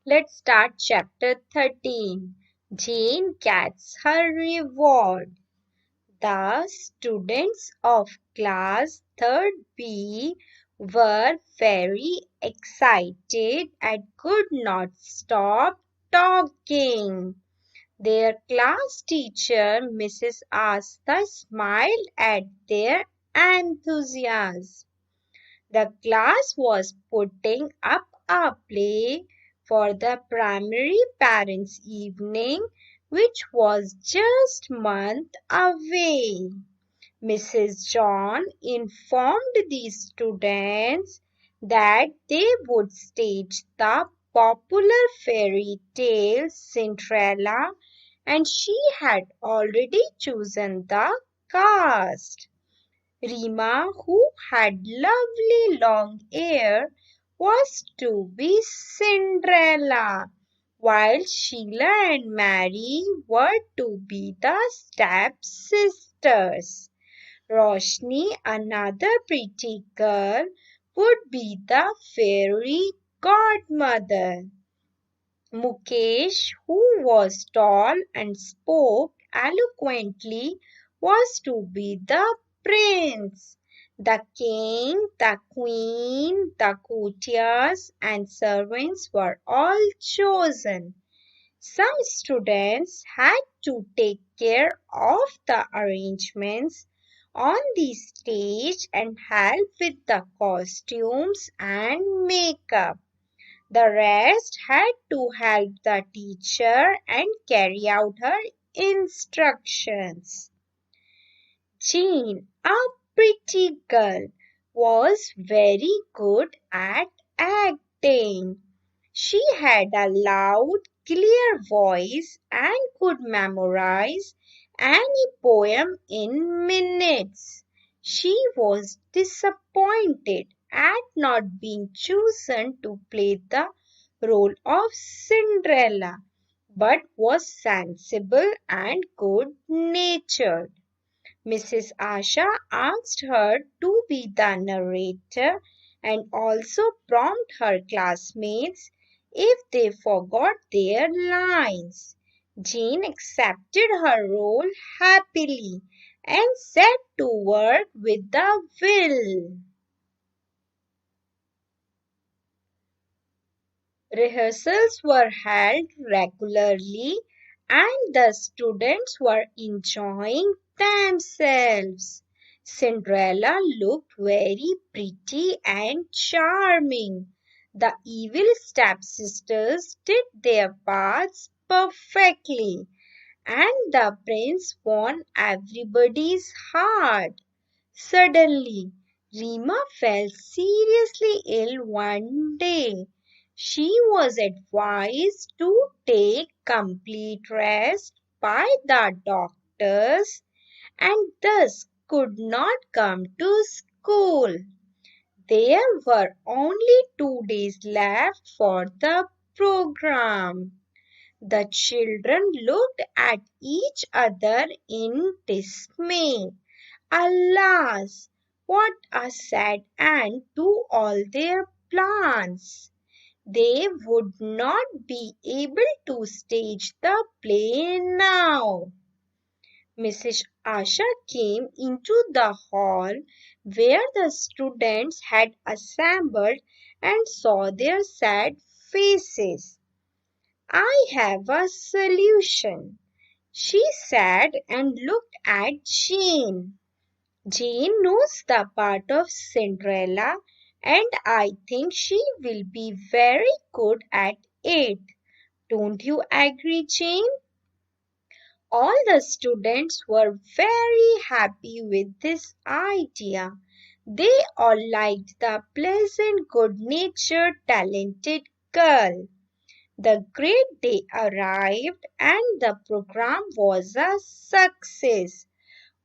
Let's start chapter 13. Jane gets her reward. The students of class 3rd B were very excited and could not stop talking. Their class teacher, Mrs. Asta, smiled at their enthusiasm. The class was putting up a play for the primary parents' evening, which was just month away. Mrs. John informed the students that they would stage the popular fairy tale Cinderella, and she had already chosen the cast. Rima, who had lovely long hair, was to be Cinderella, while Sheila and Mary were to be the stepsisters. Roshni, another pretty girl, would be the fairy godmother. Mukesh, who was tall and spoke eloquently, was to be the prince. The king, the queen, the courtiers, and servants were all chosen. Some students had to take care of the arrangements on the stage and help with the costumes and makeup. The rest had to help the teacher and carry out her instructions. Jean, a pretty girl, was very good at acting. She had a loud, clear voice and could memorize any poem in minutes. She was disappointed at not being chosen to play the role of Cinderella, but was sensible and good natured. Mrs. Asha asked her to be the narrator and also prompt her classmates if they forgot their lines. Jean accepted her role happily and set to work with a will. Rehearsals were held regularly and the students were enjoying themselves. Cinderella looked very pretty and charming. The evil stepsisters did their parts perfectly, and the prince won everybody's heart. Suddenly, Rima fell seriously ill one day. She was advised to take complete rest by the doctors and thus could not come to school. There were only 2 days left for the program. The children looked at each other in dismay. Alas, what a sad end to all their plans! They would not be able to stage the play now. Mrs. Asha came into the hall where the students had assembled and saw their sad faces. I have a solution, she said and looked at Jane. Jane knows the part of Cinderella and I think she will be very good at it. Don't you agree, Jane? All the students were very happy with this idea. They all liked the pleasant, good-natured, talented girl. The great day arrived and the program was a success.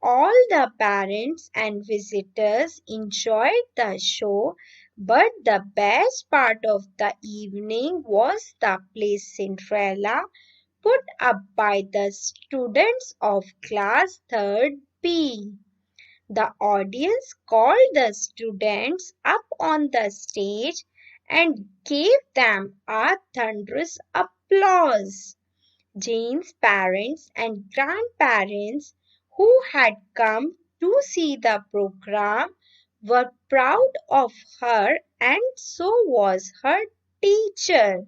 All the parents and visitors enjoyed the show, but the best part of the evening was the play Cinderella put up by the students of class 3rd B. The audience called the students up on the stage and gave them a thunderous applause. Jane's parents and grandparents, who had come to see the program, were proud of her, and so was her teacher.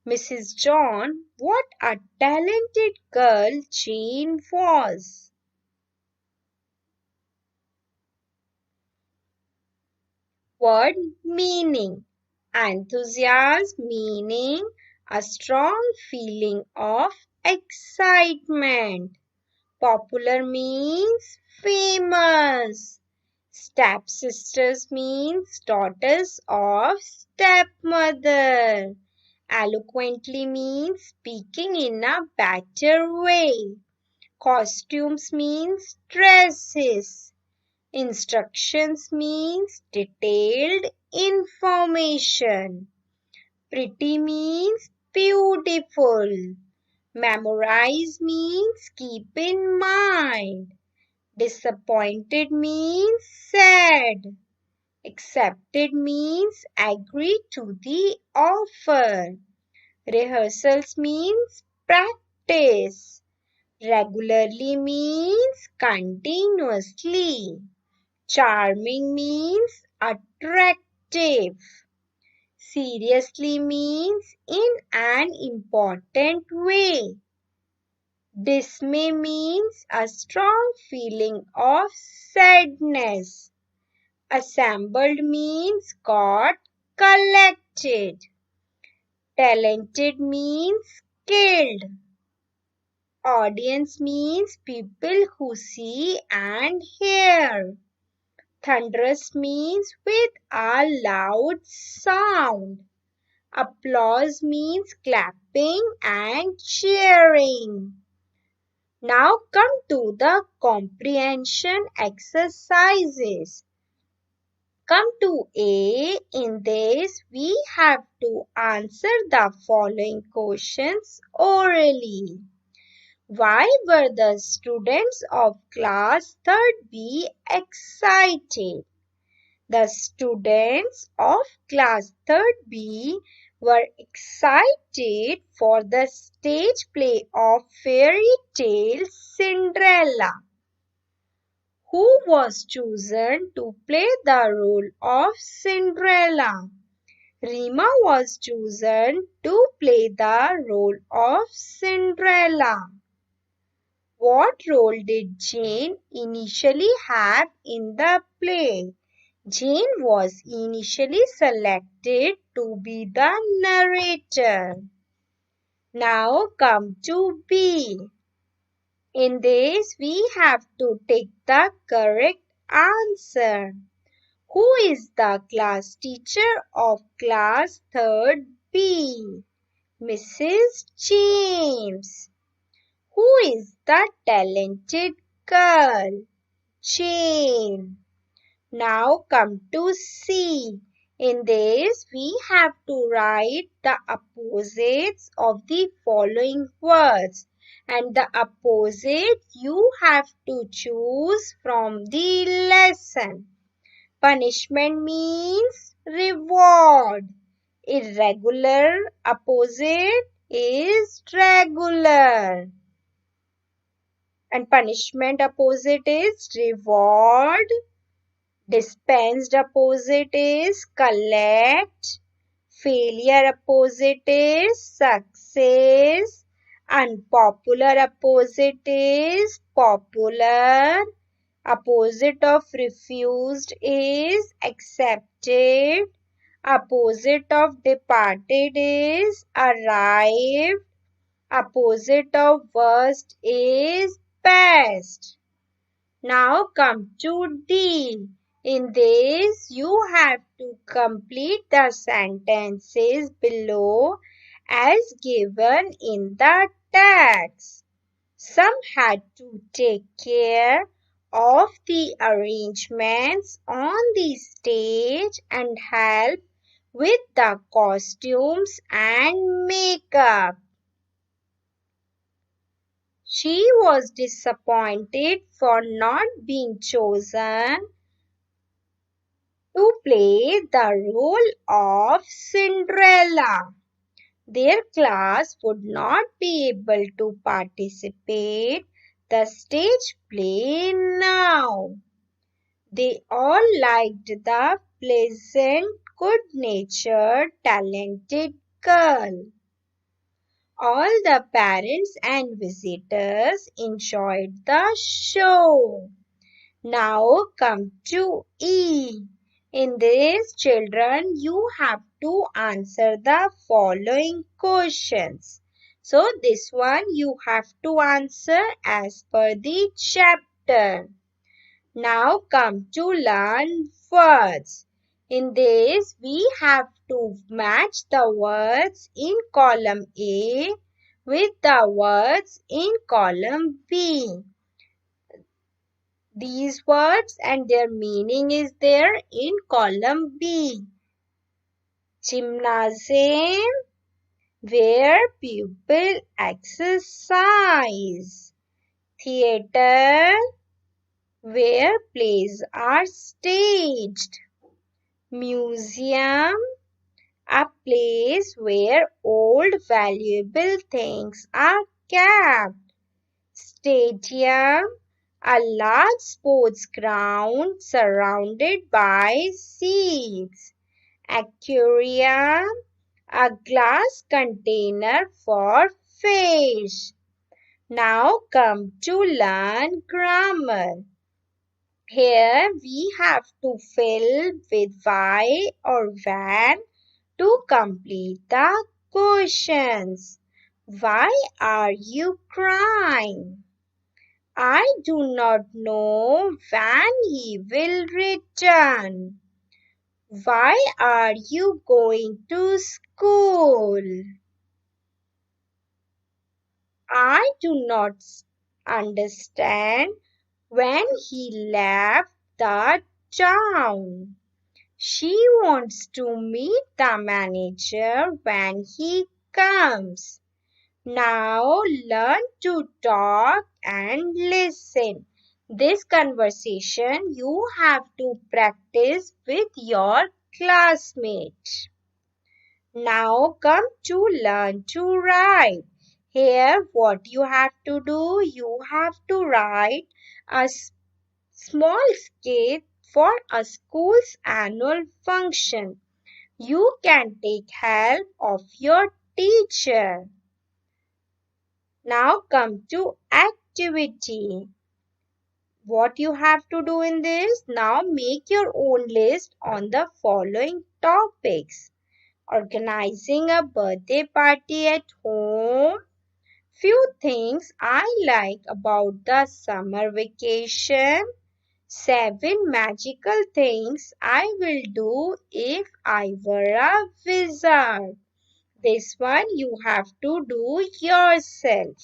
Mrs. John, what a talented girl Jane was! Word meaning. Enthusiasm meaning a strong feeling of excitement. Popular means famous. Stepsisters means daughters of stepmother. Eloquently means speaking in a better way. Costumes means dresses. Instructions means detailed information. Pretty means beautiful. Memorize means keep in mind. Disappointed means sad. Accepted means agree to the offer. Rehearsals means practice. Regularly means continuously. Charming means attractive. Seriously means in an important way. Dismay means a strong feeling of sadness. Assembled means got collected. Talented means skilled. Audience means people who see and hear. Thunderous means with a loud sound. Applause means clapping and cheering. Now come to the comprehension exercises. Come to A. In this, we have to answer the following questions orally. Why were the students of class 3rd B excited? The students of class 3rd B were excited for the stage play of fairy tale Cinderella. Who was chosen to play the role of Cinderella? Rima was chosen to play the role of Cinderella. What role did Jane initially have in the play? Jane was initially selected to be the narrator. Now come to B. In this, we have to take the correct answer. Who is the class teacher of class 3rd B? Mrs. James. Who is the talented girl? Jane. Now come to C. In this, we have to write the opposites of the following words. And the opposite you have to choose from the lesson. Punishment means reward. Irregular opposite is regular. And punishment opposite is reward. Dispensed opposite is collect. Failure opposite is success. Unpopular opposite is popular. Opposite of refused is accepted. Opposite of departed is arrived. Opposite of worst is best. Now come to D. In this, you have to complete the sentences below as given in the text. Some had to take care of the arrangements on the stage and help with the costumes and makeup. She was disappointed for not being chosen to play the role of Cinderella. Their class would not be able to participate the stage play now. They all liked the pleasant, good-natured, talented girl. All the parents and visitors enjoyed the show. Now come to E. In this, children, you have to answer the following questions. So, this one you have to answer as per the chapter. Now come to learn words. In this, we have to match the words in column A with the words in column B. These words and their meaning is there in column B. Gymnasium, where people exercise. Theater, where plays are staged. Museum, a place where old valuable things are kept. Stadium, a large sports ground surrounded by seats. Aquarium, a glass container for fish. Now come to learn grammar. Here we have to fill with why or when to complete the questions. Why are you crying? I do not know when he will return. Why are you going to school? I do not understand when he left the town. She wants to meet the manager when he comes. Now learn to talk and listen. This conversation you have to practice with your classmates. Now come to learn to write. Here what you have to do, you have to write a small skit for a school's annual function. You can take help of your teacher. Now come to activity. What you have to do in this? Now make your own list on the following topics. Organizing a birthday party at home. Few things I like about the summer vacation. 7 magical things I will do if I were a wizard. This one you have to do yourself.